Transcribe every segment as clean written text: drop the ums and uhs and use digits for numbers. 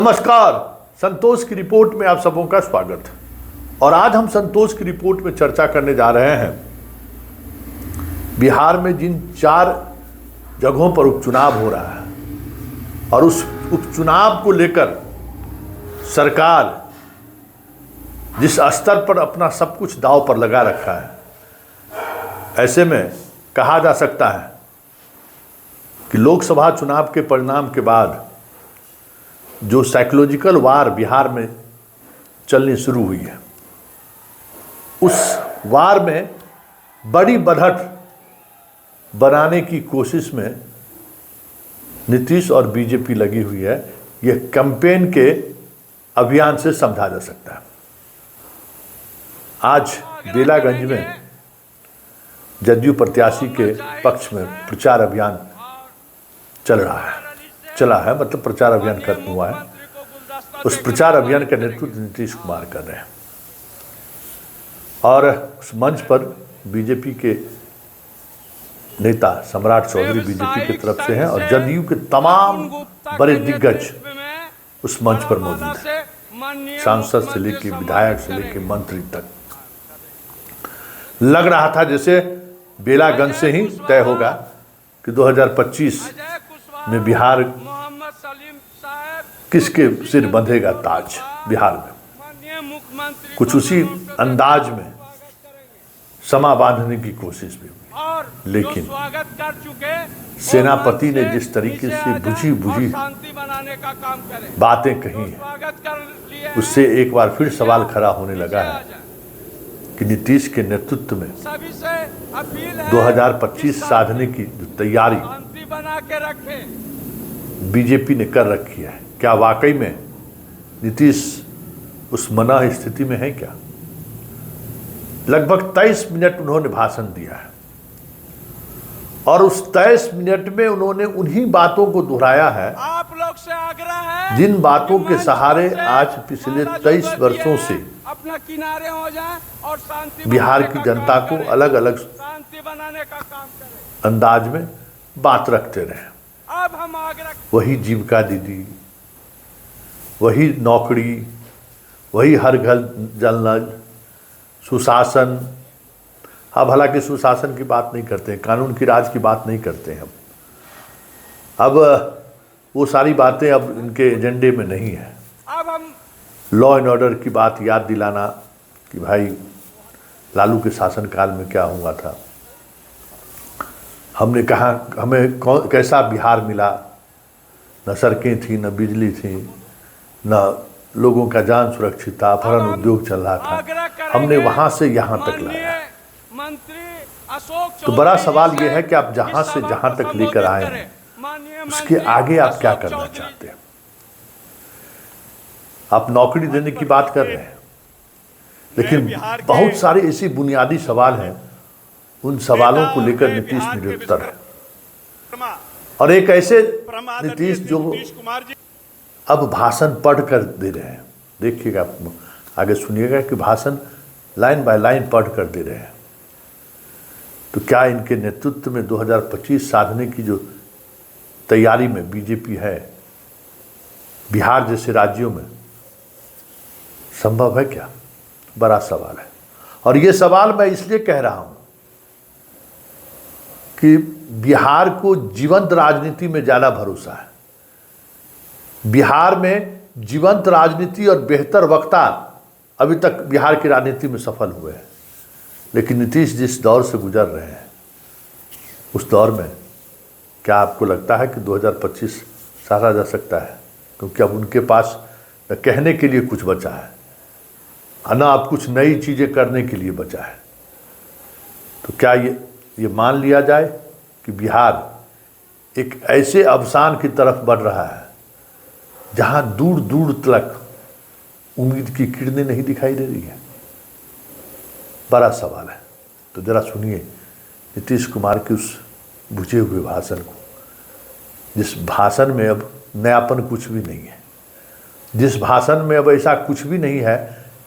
नमस्कार, संतोष की रिपोर्ट में आप सबों का स्वागत है। और आज हम संतोष की रिपोर्ट में चर्चा करने जा रहे हैं बिहार में जिन 4 जगहों पर उपचुनाव हो रहा है और उस उपचुनाव को लेकर सरकार जिस स्तर पर अपना सब कुछ दांव पर लगा रखा है, ऐसे में कहा जा सकता है कि लोकसभा चुनाव के परिणाम के बाद जो साइकोलॉजिकल वार बिहार में चलनी शुरू हुई है, उस वार में बड़ी बढ़त बनाने की कोशिश में नीतीश और बीजेपी लगी हुई है। यह कैंपेन के अभियान से समझा जा सकता है। आज बेलागंज में जदयू प्रत्याशी के पक्ष में प्रचार अभियान चला है, मतलब प्रचार अभियान खत्म हुआ है। उस प्रचार अभियान का नेतृत्व नीतीश कुमार कर रहे हैं और उस मंच पर बीजेपी के नेता सम्राट चौधरी बीजेपी की तरफ से हैं और जदयू के तमाम बड़े दिग्गज उस मंच पर मौजूद हैं। सांसद से लेकर विधायक से लेकर मंत्री तक। लग रहा था जैसे बेलागंज से ही तय होगा कि 2025 में बिहार किसके सिर बंधेगा ताज बिहार में। कुछ उसी अंदाज में समा बांधने की कोशिश भी हुई, लेकिन सेनापति ने जिस तरीके से बुझी बातें कही हैं, उससे एक बार फिर सवाल खड़ा होने लगा है कि नीतीश के नेतृत्व में 2025 साधने की तैयारी बीजेपी ने कर रखी है। क्या वाकई में नीतीश उस मना स्थिति में है क्या? लगभग 23 मिनट उन्होंने भाषण दिया है और उस 23 मिनट में उन्होंने उन्हीं बातों को दोहराया है, आप लोग से आग्रह है, जिन बातों के सहारे आज पिछले 23 वर्षों से अपना किनारे हो जाएं और शांति बिहार की जनता को अलग अलग शांति बनाने का काम करें, अंदाज में बात रखते रहे। अब हम आग्रह वही जीविका दीदी, वही नौकरी, वही हर घर जल नल, सुशासन। अब हालांकि सुशासन की बात नहीं करते हैं, कानून की राज की बात नहीं करते हैं। अब वो सारी बातें अब इनके एजेंडे में नहीं है। अब हम लॉ एंड ऑर्डर की बात याद दिलाना कि भाई लालू के शासनकाल में क्या हुआ था, हमने कहा हमें कैसा बिहार मिला, न सड़कें थी, न बिजली थी, न लोगों का जान सुरक्षित था, अपहरण उद्योग चल रहा था, हमने वहां से यहां तक लाया। मंत्री अशोक तो बड़ा सवाल यह है कि आप जहां से जहां तक लेकर आए हैं, उसके आगे आप क्या करना चाहते हैं? आप नौकरी देने की बात कर रहे हैं, लेकिन बहुत सारे ऐसे बुनियादी सवाल हैं, उन सवालों को लेकर नीतीश निरुत्तर है। और एक ऐसे नीतीश जो अब भाषण पढ़कर दे रहे हैं, देखिएगा आगे सुनिएगा कि भाषण लाइन बाय लाइन पढ़ कर दे रहे हैं। तो क्या इनके नेतृत्व में 2025 साधने की जो तैयारी में बीजेपी है, बिहार जैसे राज्यों में संभव है क्या? बड़ा सवाल है। और ये सवाल मैं इसलिए कह रहा हूं कि बिहार को जीवंत राजनीति में ज़्यादा भरोसा है। बिहार में जीवंत राजनीति और बेहतर वक्ता अभी तक बिहार की राजनीति में सफल हुए हैं, लेकिन नीतीश जिस दौर से गुजर रहे हैं, उस दौर में क्या आपको लगता है कि 2025 सहारा जा सकता है? क्योंकि अब उनके पास न कहने के लिए कुछ बचा है, न अब कुछ नई चीज़ें करने के लिए बचा है। तो क्या ये मान लिया जाए कि बिहार एक ऐसे अवसान की तरफ बढ़ रहा है जहां दूर दूर तक उम्मीद की किरणें नहीं दिखाई दे रही है? बड़ा सवाल है। तो जरा सुनिए नीतीश कुमार के उस बुझे हुए भाषण को, जिस भाषण में अब नयापन कुछ भी नहीं है, जिस भाषण में अब ऐसा कुछ भी नहीं है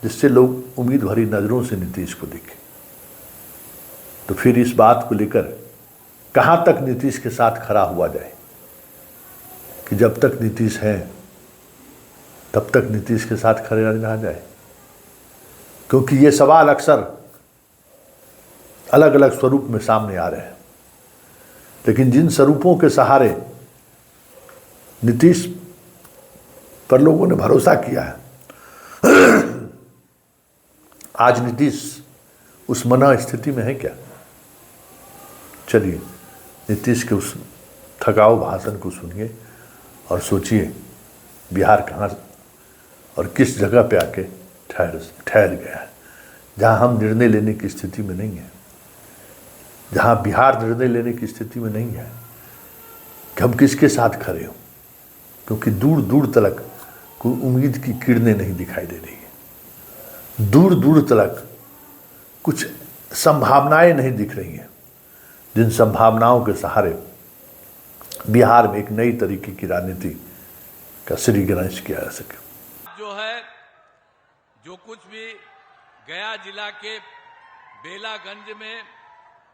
जिससे लोग उम्मीद भरी नज़रों से नीतीश को देखें। तो फिर इस बात को लेकर कहाँ तक नीतीश के साथ खड़ा हुआ जाए कि जब तक नीतीश हैं तब तक नीतीश के साथ खड़े न रहा जाए, क्योंकि ये सवाल अक्सर अलग अलग स्वरूप में सामने आ रहे हैं। लेकिन जिन स्वरूपों के सहारे नीतीश पर लोगों ने भरोसा किया है, आज नीतीश उस मना स्थिति में है क्या? चलिए नीतीश के उस थकाऊ भाषण को सुनिए और सोचिए बिहार कहाँ और किस जगह पे आके ठहर गया है, जहाँ हम निर्णय लेने की स्थिति में नहीं है, जहाँ बिहार निर्णय लेने की स्थिति में नहीं है कि हम किसके साथ खड़े हों, क्योंकि दूर दूर तक कोई उम्मीद की किरणें नहीं दिखाई दे रही है, दूर दूर तक कुछ संभावनाएं नहीं दिख रही हैं, जिन संभावनाओं के सहारे बिहार में एक नई तरीके की राजनीति का श्री गणेश किया जा सके। जो है, जो कुछ भी गया जिला के बेलागंज में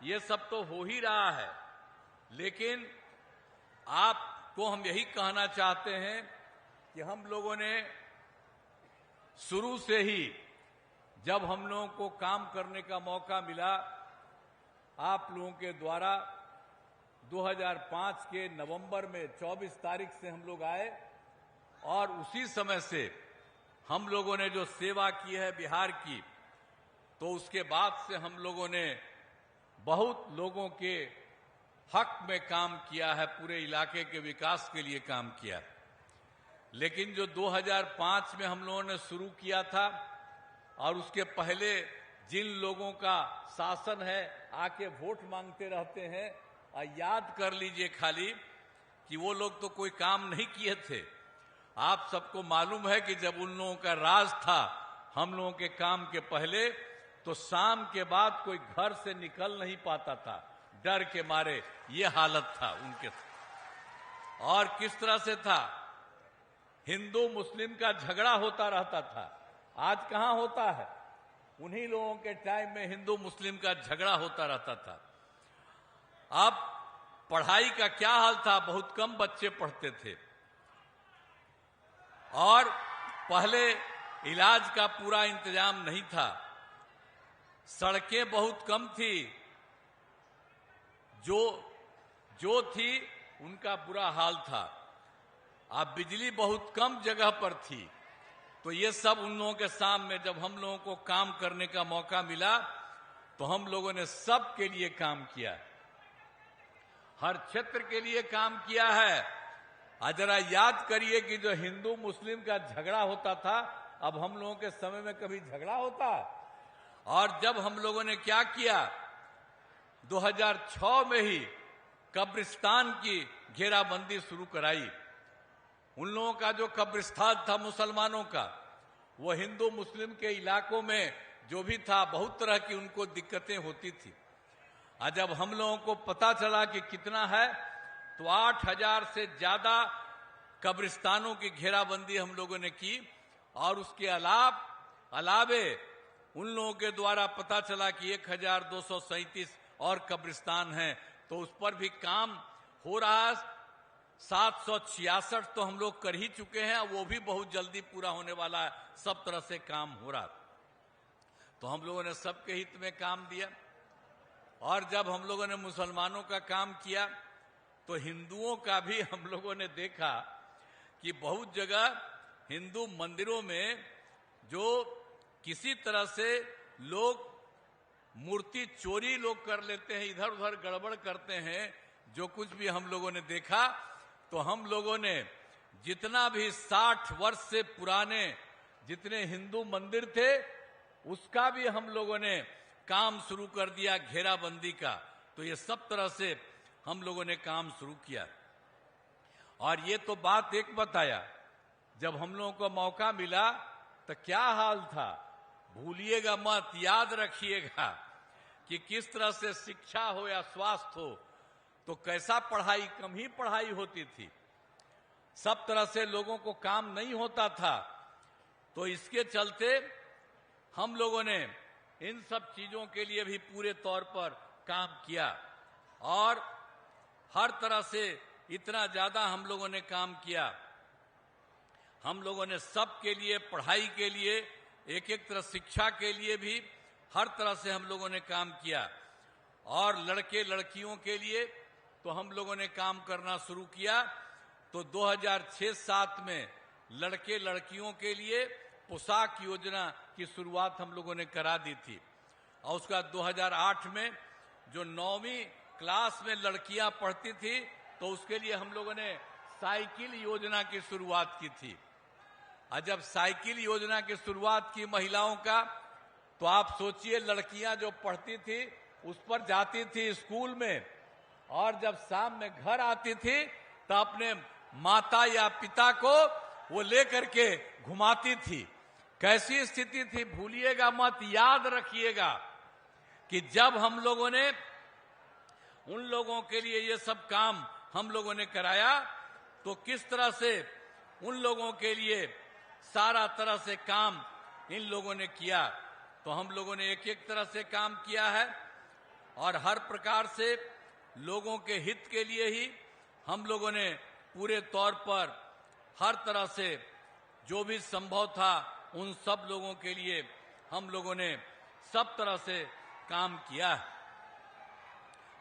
ये सब तो हो ही रहा है, लेकिन आपको हम यही कहना चाहते हैं कि हम लोगों ने शुरू से ही, जब हम लोगों को काम करने का मौका मिला, आप लोगों के द्वारा 2005 के नवंबर में 24 तारीख से हम लोग आए और उसी समय से हम लोगों ने जो सेवा की है बिहार की, तो उसके बाद से हम लोगों ने बहुत लोगों के हक में काम किया है, पूरे इलाके के विकास के लिए काम किया है। लेकिन जो 2005 में हम लोगों ने शुरू किया था और उसके पहले जिन लोगों का शासन है आके वोट मांगते रहते हैं, याद कर लीजिए खाली कि वो लोग तो कोई काम नहीं किए थे। आप सबको मालूम है कि जब उन लोगों का राज था हम लोगों के काम के पहले, तो शाम के बाद कोई घर से निकल नहीं पाता था, डर के मारे। ये हालत था उनके। और किस तरह से था, हिंदू मुस्लिम का झगड़ा होता रहता था। आज कहां होता है? उन्हीं लोगों के टाइम में हिंदू मुस्लिम का झगड़ा होता रहता था। अब पढ़ाई का क्या हाल था, बहुत कम बच्चे पढ़ते थे और पहले इलाज का पूरा इंतजाम नहीं था, सड़कें बहुत कम थी, जो थी उनका बुरा हाल था। अब बिजली बहुत कम जगह पर थी। तो ये सब उन लोगों के सामने जब हम लोगों को काम करने का मौका मिला, तो हम लोगों ने सब के लिए काम किया, हर क्षेत्र के लिए काम किया है। जरा याद करिए कि जो हिंदू मुस्लिम का झगड़ा होता था, अब हम लोगों के समय में कभी झगड़ा होता? और जब हम लोगों ने क्या किया, 2006 में ही कब्रिस्तान की घेराबंदी शुरू कराई। उन लोगों का जो कब्रिस्तान था मुसलमानों का, वो हिंदू मुस्लिम के इलाकों में जो भी था, बहुत तरह की उनको दिक्कतें होती थी। जब हम लोगों को पता चला कि कितना है, तो 8000 से ज्यादा कब्रिस्तानों की घेराबंदी हम लोगों ने की। और उसके अलावे उन लोगों के द्वारा पता चला कि 1237 और कब्रिस्तान हैं, तो उस पर भी काम हो रहा। 766 तो हम लोग कर ही चुके हैं, वो भी बहुत जल्दी पूरा होने वाला है। सब तरह से काम हो रहा। तो हम लोगों ने सबके हित में काम दिया। और जब हम लोगों ने मुसलमानों का काम किया, तो हिंदुओं का भी हम लोगों ने देखा कि बहुत जगह हिंदू मंदिरों में जो किसी तरह से लोग मूर्ति चोरी लोग कर लेते हैं, इधर उधर गड़बड़ करते हैं, जो कुछ भी हम लोगों ने देखा, तो हम लोगों ने जितना भी 60 वर्ष से पुराने जितने हिंदू मंदिर थे, उसका भी हम लोगों ने काम शुरू कर दिया, घेराबंदी का। तो ये सब तरह से हम लोगों ने काम शुरू किया। और ये तो बात एक बताया, जब हम लोगों को मौका मिला तो क्या हाल था, भूलिएगा मत, याद रखिएगा कि किस तरह से शिक्षा हो या स्वास्थ्य हो, तो कैसा पढ़ाई, कम ही पढ़ाई होती थी, सब तरह से लोगों को काम नहीं होता था। तो इसके चलते हम लोगों ने इन सब चीजों के लिए भी पूरे तौर पर काम किया। और हर तरह से इतना ज्यादा हम लोगों ने काम किया। हम लोगों ने सबके लिए, पढ़ाई के लिए, एक एक तरह शिक्षा के लिए भी हर तरह से हम लोगों ने काम किया। और लड़के लड़कियों के लिए तो हम लोगों ने काम करना शुरू किया। तो 2006-07 में लड़के लड़कियों के लिए पोशाक योजना की शुरुआत हम लोगों ने करा दी थी। और उसके बाद 2008 में जो 9वीं क्लास में लड़कियां पढ़ती थी तो उसके लिए हम लोगों ने साइकिल योजना की शुरुआत की थी। और जब साइकिल योजना की शुरुआत की महिलाओं का, तो आप सोचिए लड़कियां जो पढ़ती थी उस पर जाती थी स्कूल में, और जब शाम में घर आती थी तो अपने माता या पिता को वो लेकर के घुमाती थी। कैसी स्थिति थी भूलिएगा मत, याद रखिएगा कि जब हम लोगों ने उन लोगों के लिए ये सब काम हम लोगों ने कराया तो किस तरह से उन लोगों के लिए सारा तरह से काम इन लोगों ने किया। तो हम लोगों ने एक एक तरह से काम किया है और हर प्रकार से लोगों के हित के लिए ही हम लोगों ने पूरे तौर पर हर तरह से जो भी संभव था उन सब लोगों के लिए हम लोगों ने सब तरह से काम किया है।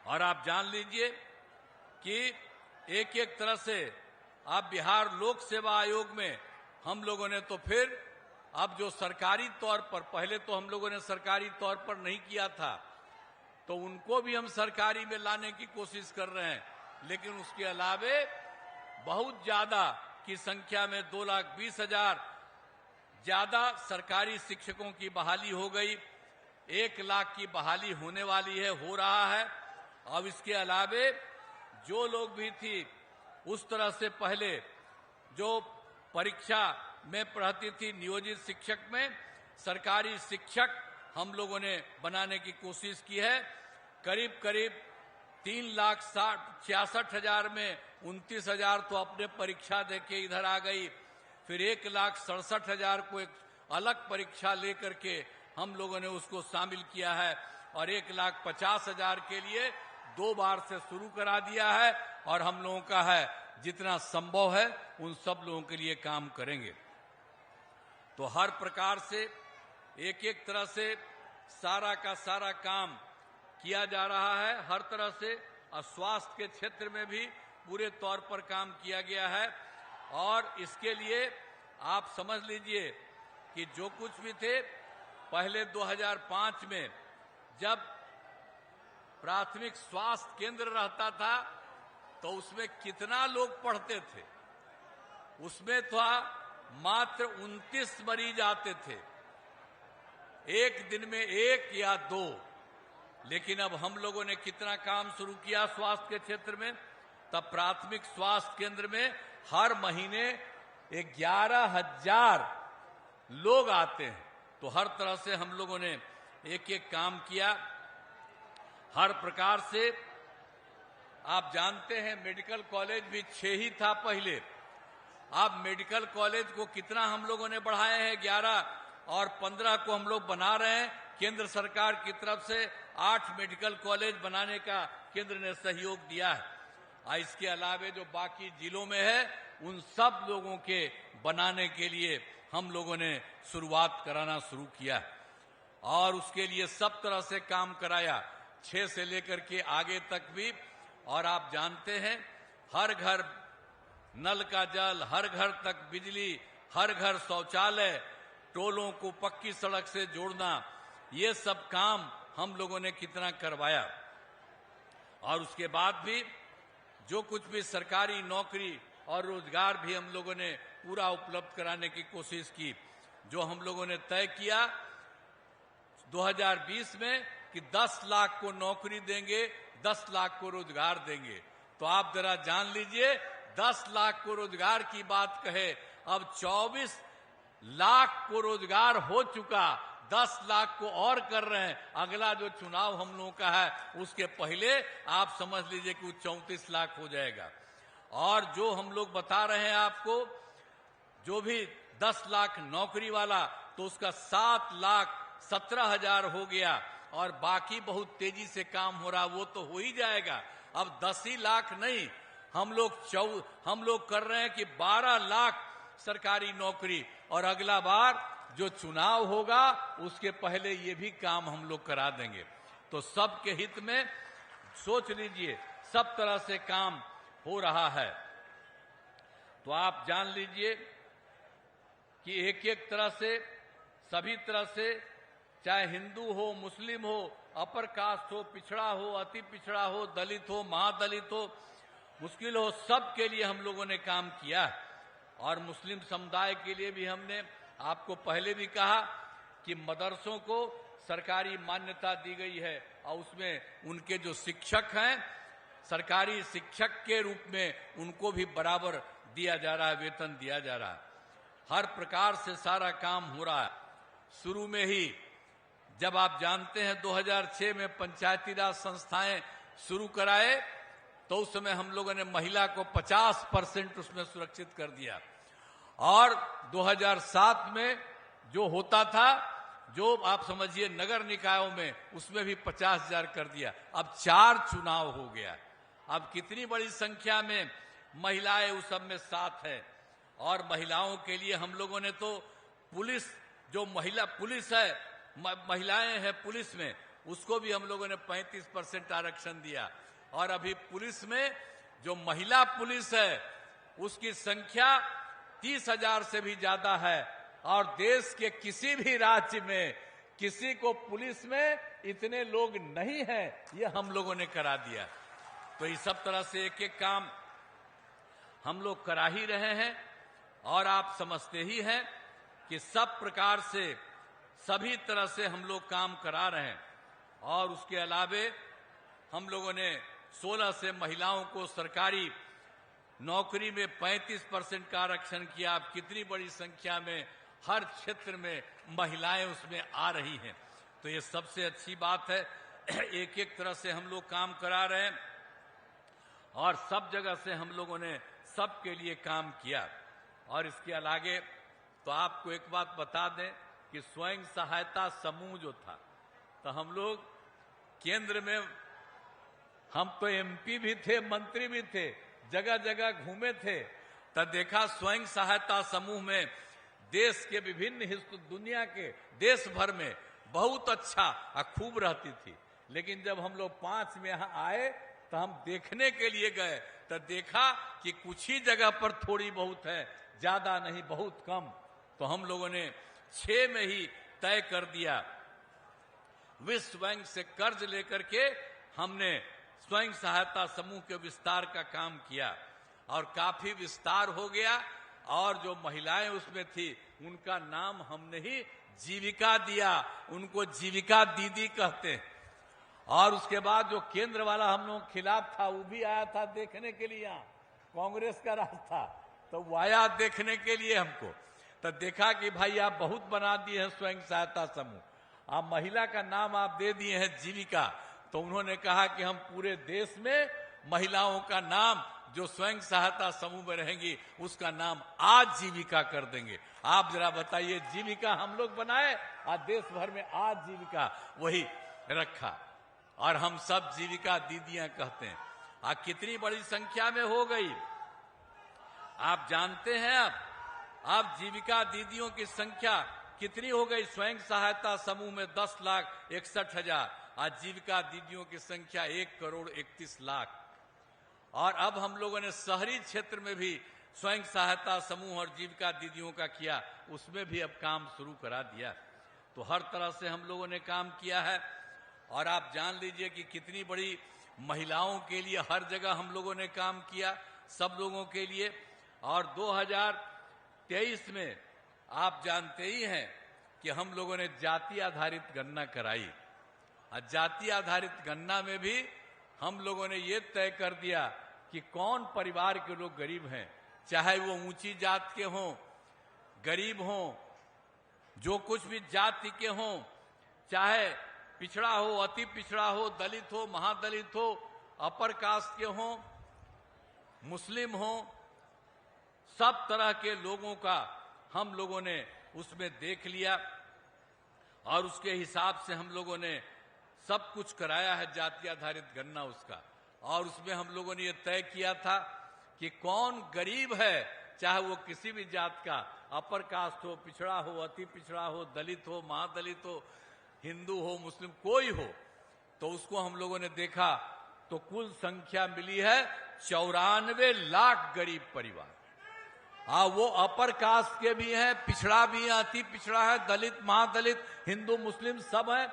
और आप जान लीजिए कि एक एक तरह से आप बिहार लोक सेवा आयोग में हम लोगों ने तो फिर अब जो सरकारी तौर पर, पहले तो हम लोगों ने सरकारी तौर पर नहीं किया था, तो उनको भी हम सरकारी में लाने की कोशिश कर रहे हैं। लेकिन उसके अलावे बहुत ज्यादा की संख्या में 2,20,000 ज्यादा सरकारी शिक्षकों की बहाली हो गई। 1 लाख की बहाली होने वाली है, हो रहा है। अब इसके अलावे जो लोग भी थी उस तरह से पहले जो परीक्षा में पढ़ती थी नियोजित शिक्षक में, सरकारी शिक्षक हम लोगों ने बनाने की कोशिश की है। करीब करीब 3,66,000 में 29,000 तो अपने परीक्षा देके इधर आ गई। फिर 1,67,000 को एक अलग परीक्षा लेकर के हम लोगों ने उसको शामिल किया है और 1,50,000 के लिए 2 बार से शुरू करा दिया है। और हम लोगों का है जितना संभव है उन सब लोगों के लिए काम करेंगे। तो हर प्रकार से एक एक तरह से सारा का सारा काम किया जा रहा है हर तरह से। और स्वास्थ्य के क्षेत्र में भी पूरे तौर पर काम किया गया है। और इसके लिए आप समझ लीजिए कि जो कुछ भी थे पहले 2005 में जब प्राथमिक स्वास्थ्य केंद्र रहता था तो उसमें कितना लोग पढ़ते थे, उसमें तो मात्र 29 मरीज आते थे, एक दिन में 1 या 2। लेकिन अब हम लोगों ने कितना काम शुरू किया स्वास्थ्य के क्षेत्र में, तब प्राथमिक स्वास्थ्य केंद्र में हर महीने 11,000 लोग आते हैं। तो हर तरह से हम लोगों ने एक एक काम किया। हर प्रकार से आप जानते हैं मेडिकल कॉलेज भी 6 ही था पहले, अब मेडिकल कॉलेज को कितना हम लोगों ने बढ़ाए हैं, 11 और 15 को हम लोग बना रहे हैं। केंद्र सरकार की तरफ से 8 मेडिकल कॉलेज बनाने का केंद्र ने सहयोग दिया है। और इसके अलावे जो बाकी जिलों में है उन सब लोगों के बनाने के लिए हम लोगों ने शुरुआत कराना शुरू किया और उसके लिए सब तरह से काम कराया, 6 से लेकर के आगे तक भी। और आप जानते हैं हर घर नल का जल, हर घर तक बिजली, हर घर शौचालय, टोलों को पक्की सड़क से जोड़ना, ये सब काम हम लोगों ने कितना करवाया। और उसके बाद भी जो कुछ भी सरकारी नौकरी और रोजगार भी हम लोगों ने पूरा उपलब्ध कराने की कोशिश की। जो हम लोगों ने तय किया 2020 में कि 10 लाख को नौकरी देंगे, 10 लाख को रोजगार देंगे। तो आप जरा जान लीजिए 10 लाख को रोजगार की बात कहे, अब 24 लाख को रोजगार हो चुका, 10 लाख को और कर रहे हैं। अगला जो चुनाव हम लोगों का है उसके पहले आप समझ लीजिए कि वो 34 लाख हो जाएगा। और जो हम लोग बता रहे हैं आपको, जो भी 10 लाख नौकरी वाला, तो उसका 7,17,000 हो गया और बाकी बहुत तेजी से काम हो रहा, वो तो हो ही जाएगा। अब 10 ही लाख नहीं, हम लोग कर रहे हैं कि सरकारी नौकरी, और अगला बार जो चुनाव होगा उसके पहले ये भी काम हम लोग करा देंगे। तो सबके हित में सोच लीजिए, सब तरह से काम हो रहा है। तो आप जान लीजिए कि एक एक तरह से, सभी तरह से, चाहे हिंदू हो, मुस्लिम हो, अपर कास्ट हो, पिछड़ा हो, अति पिछड़ा हो, दलित हो, महादलित हो, मुश्किल हो, सब के लिए हम लोगों ने काम किया है। और मुस्लिम समुदाय के लिए भी हमने आपको पहले भी कहा कि मदरसों को सरकारी मान्यता दी गई है और उसमें उनके जो शिक्षक हैं, सरकारी शिक्षक के रूप में उनको भी बराबर दिया जा रहा है, वेतन दिया जा रहा है। हर प्रकार से सारा काम हो रहा है। शुरू में ही जब आप जानते हैं 2006 में पंचायती राज संस्थाएं शुरू कराए, तो उस समय हम लोगों ने महिला को 50% उसमें सुरक्षित कर दिया। और 2007 में जो होता था, जो आप समझिए नगर निकायों में, उसमें भी 50,000 कर दिया। अब 4 चुनाव हो गया। अब कितनी बड़ी संख्या में महिलाएं उस सब में साथ है। और महिलाओं के लिए हम लोगों ने तो पुलिस, जो महिला पुलिस है, महिलाएं हैं पुलिस में, उसको भी हम लोगों ने 35% आरक्षण दिया। और अभी पुलिस में जो महिला पुलिस है उसकी संख्या 30,000 से भी ज्यादा है। और देश के किसी भी राज्य में किसी को पुलिस में इतने लोग नहीं हैं, ये हम लोगों ने करा दिया। तो इस सब तरह से एक एक काम हम लोग करा ही रहे हैं। और आप समझते ही हैं कि सब प्रकार से, सभी तरह से हम लोग काम करा रहे हैं। और उसके अलावे हम लोगों ने 16 से महिलाओं को सरकारी नौकरी में 35% का आरक्षण किया। अब कितनी बड़ी संख्या में हर क्षेत्र में महिलाएं उसमें आ रही हैं, तो ये सबसे अच्छी बात है। एक एक तरह से हम लोग काम करा रहे हैं और सब जगह से हम लोगों ने सबके लिए काम किया। और इसके आगे तो आपको एक बात बता दें कि स्वयं सहायता समूह जो था, तो हम लोग केंद्र में, हम तो एमपी भी थे, मंत्री भी थे, जगह जगह घूमे थे, तब देखा स्वयं सहायता समूह में देश के विभिन्न हिस्सों, दुनिया के देश भर में बहुत अच्छा और खूब रहती थी। लेकिन जब हम लोग 5 में यहाँ आए तो हम देखने के लिए गए, तो देखा कि कुछ ही जगह पर थोड़ी बहुत है, ज्यादा नहीं, बहुत कम। तो हम लोगों ने 6 में ही तय कर दिया। विश्व बैंक से कर्ज लेकर के हमने स्वयं सहायता समूह के विस्तार का काम किया और काफी विस्तार हो गया। और जो महिलाएं उसमें थी उनका नाम हमने ही जीविका दिया, उनको जीविका दीदी कहते हैं। और उसके बाद जो केंद्र वाला हम लोग खिलाफ था, वो भी आया था देखने के लिए, यहाँ कांग्रेस का राज था, तो वो आया देखने के लिए हमको। तो देखा कि भाई आप बहुत बना दिए हैं स्वयं सहायता समूह, आप महिला का नाम आप दे दिए हैं जीविका। तो उन्होंने कहा कि हम पूरे देश में महिलाओं का नाम जो स्वयं सहायता समूह में रहेंगी उसका नाम आजीविका कर देंगे। आप जरा बताइए, जीविका हम लोग बनाए और देश भर में आजीविका वही रखा, और हम सब जीविका दीदियां कहते हैं। कितनी बड़ी संख्या में हो गई आप जानते हैं। अब जीविका दीदियों की संख्या कितनी हो गई? स्वयं सहायता समूह में 10,61,000, आजीविका दीदियों की संख्या 1,31,00,000। और अब हम लोगों ने शहरी क्षेत्र में भी स्वयं सहायता समूह और जीविका दीदियों का किया, उसमें भी अब काम शुरू करा दिया। तो हर तरह से हम लोगों ने काम किया है। और आप जान लीजिए कि कितनी बड़ी महिलाओं के लिए हर जगह हम लोगों ने काम किया, सब लोगों के लिए। और 2023 में आप जानते ही हैं कि हम लोगों ने जाति आधारित गणना कराई। और जाति आधारित गणना में भी हम लोगों ने ये तय कर दिया कि कौन परिवार के लोग गरीब हैं, चाहे वो ऊंची जात के हों, गरीब हों, जो कुछ भी जाति के हों, चाहे पिछड़ा हो, अति पिछड़ा हो, दलित हो, महादलित हो, अपर कास्ट के हों, मुस्लिम हो, सब तरह के लोगों का हम लोगों ने उसमें देख लिया। और उसके हिसाब से हम लोगों ने सब कुछ कराया है, जाति आधारित गणना उसका। और उसमें हम लोगों ने ये तय किया था कि कौन गरीब है, चाहे वो किसी भी जात का, अपर कास्ट हो, पिछड़ा हो, अति पिछड़ा हो, दलित हो, महादलित हो, हिंदू हो, मुस्लिम, कोई हो, तो उसको हम लोगों ने देखा तो कुल संख्या मिली है 94 लाख गरीब परिवार। हाँ, वो अपर कास्ट के भी हैं, पिछड़ा भी है, अति पिछड़ा है, दलित, महादलित, हिंदू, मुस्लिम सब है।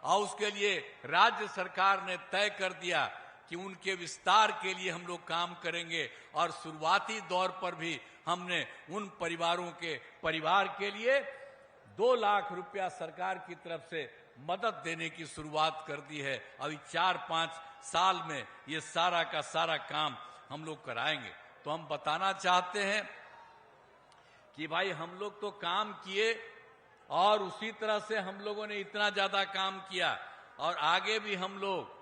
और उसके लिए राज्य सरकार ने तय कर दिया कि उनके विस्तार के लिए हम लोग काम करेंगे। और शुरुआती दौर पर भी हमने उन परिवारों के परिवार के लिए 2 लाख रुपया सरकार की तरफ से मदद देने की शुरुआत कर दी है। अभी 4-5 साल में ये सारा का सारा काम हम लोग कराएंगे। तो हम बताना चाहते हैं कि भाई हम लोग तो काम किए और उसी तरह से हम लोगों ने इतना ज्यादा काम किया, और आगे भी हम लोग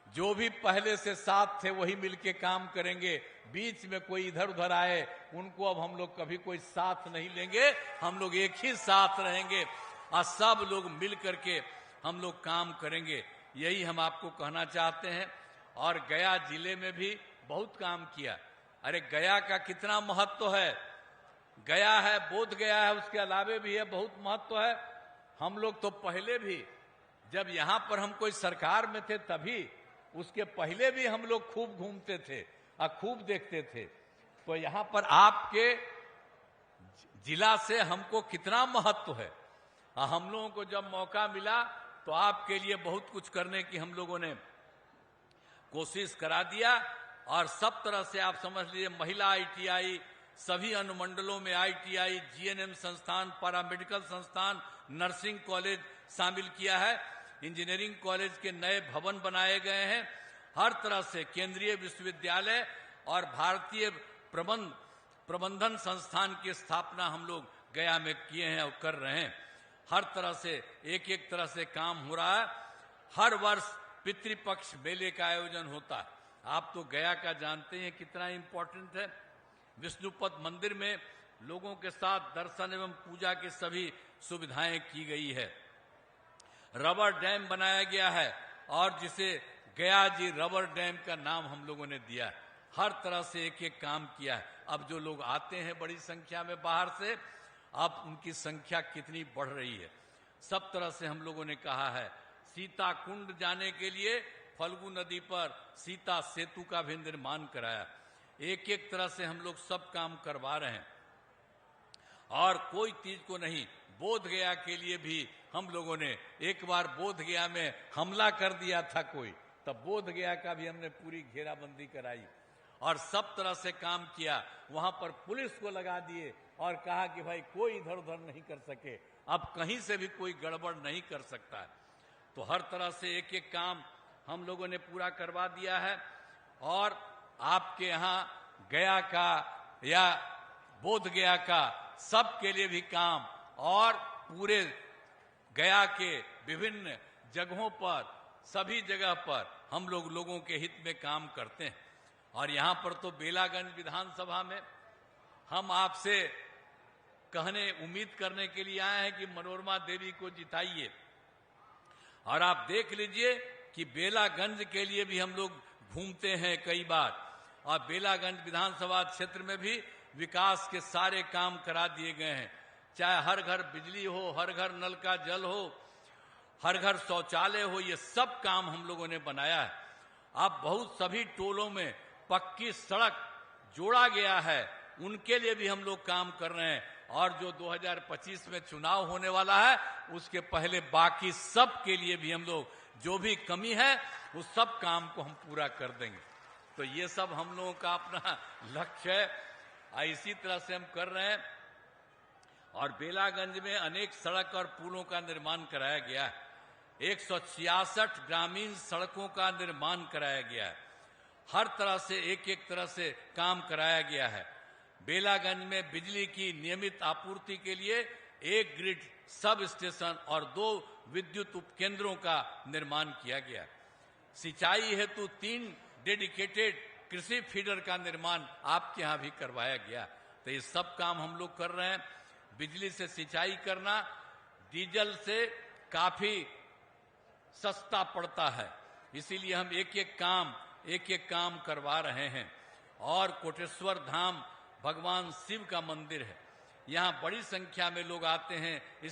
जो भी पहले से साथ थे वही मिलके काम करेंगे। बीच में कोई इधर उधर आए उनको अब हम लोग कभी कोई साथ नहीं लेंगे, हम लोग एक ही साथ रहेंगे और सब लोग मिल करके हम लोग काम करेंगे। यही हम आपको कहना चाहते हैं। और गया जिले में भी बहुत काम किया। अरे गया का कितना महत्व है, गया है, बोध गया है, उसके अलावे भी है, बहुत महत्व है। हम लोग तो पहले भी जब यहां पर हम कोई सरकार में थे तभी, उसके पहले भी हम लोग खूब घूमते थे और खूब देखते थे। तो यहां पर आपके जिला से हमको कितना महत्व है। और हम लोगों को जब मौका मिला तो आपके लिए बहुत कुछ करने की हम लोगों ने कोशिश करा दिया। और सब तरह से आप समझ लीजिए, महिला ITI, सभी अनुमंडलों में ITI, GNM संस्थान, पैरामेडिकल संस्थान, नर्सिंग कॉलेज शामिल किया है। इंजीनियरिंग कॉलेज के नए भवन बनाए गए हैं। हर तरह से केंद्रीय विश्वविद्यालय और भारतीय प्रबंधन संस्थान की स्थापना हम लोग गया में किए हैं और कर रहे हैं। हर तरह से एक एक तरह से काम हो रहा है। हर वर्ष पितृपक्ष मेले का आयोजन होता है। आप तो गया का जानते हैं कितना इंपॉर्टेंट है। विष्णुपद मंदिर में लोगों के साथ दर्शन एवं पूजा की सभी सुविधाएं की गई है। रबर डैम बनाया गया है और जिसे गया जी रबर डैम का नाम हम लोगों ने दिया है। हर तरह से एक एक काम किया है। अब जो लोग आते हैं बड़ी संख्या में बाहर से, अब उनकी संख्या कितनी बढ़ रही है। सब तरह से हम लोगों ने कहा है। सीता कुंड जाने के लिए फल्गु नदी पर सीता सेतु का भी निर्माण कराया। एक एक तरह से हम लोग सब काम करवा रहे हैं और कोई चीज को नहीं। बोध गया के लिए भी हम लोगों ने एक बार बोध गया में हमला कर दिया था कोई, तब बोध गया का भी हमने पूरी घेराबंदी कराई और सब तरह से काम किया। वहां पर पुलिस को लगा दिए और कहा कि भाई कोई इधर उधर नहीं कर सके, अब कहीं से भी कोई गड़बड़ नहीं कर सकता है। तो हर तरह से एक एक काम हम लोगों ने पूरा करवा दिया है। और आपके यहाँ गया का या बोध गया का सब के लिए भी काम और पूरे गया के विभिन्न जगहों पर, सभी जगह पर हम लोग लोगों के हित में काम करते हैं। और यहाँ पर तो बेलागंज विधानसभा में हम आपसे कहने, उम्मीद करने के लिए आए हैं कि मनोरमा देवी को जिताइए। और आप देख लीजिए कि बेलागंज के लिए भी हम लोग घूमते हैं कई बार, और बेलागंज विधानसभा क्षेत्र में भी विकास के सारे काम करा दिए गए हैं। चाहे हर घर बिजली हो, हर घर नल का जल हो, हर घर शौचालय हो, ये सब काम हम लोगों ने बनाया है। अब बहुत सभी टोलों में पक्की सड़क जोड़ा गया है, उनके लिए भी हम लोग काम कर रहे हैं। और जो 2025 में चुनाव होने वाला है उसके पहले बाकी सब के लिए भी हम लोग जो भी कमी है उस सब काम को हम पूरा कर देंगे। तो ये सब हम लोगों का अपना लक्ष्य है, इसी तरह से हम कर रहे हैं। और बेलागंज में अनेक सड़क और पुलों का निर्माण कराया गया है। 166 ग्रामीण सड़कों का निर्माण कराया गया है। हर तरह से एक एक तरह से काम कराया गया है। बेलागंज में बिजली की नियमित आपूर्ति के लिए 1 ग्रिड सब स्टेशन और 2 विद्युत उपकेंद्रों का निर्माण किया गया। सिंचाई हेतु 3 डेडिकेटेड कृषि फीडर का निर्माण आपके यहाँ भी करवाया गया। तो ये सब काम हम लोग कर रहे हैं। बिजली से सिंचाई करना डीजल से काफी सस्ता पड़ता है, इसीलिए हम एक एक काम करवा रहे हैं। और कोटेश्वर धाम भगवान शिव का मंदिर है। यहाँ बड़ी संख्या में लोग आते हैं, इस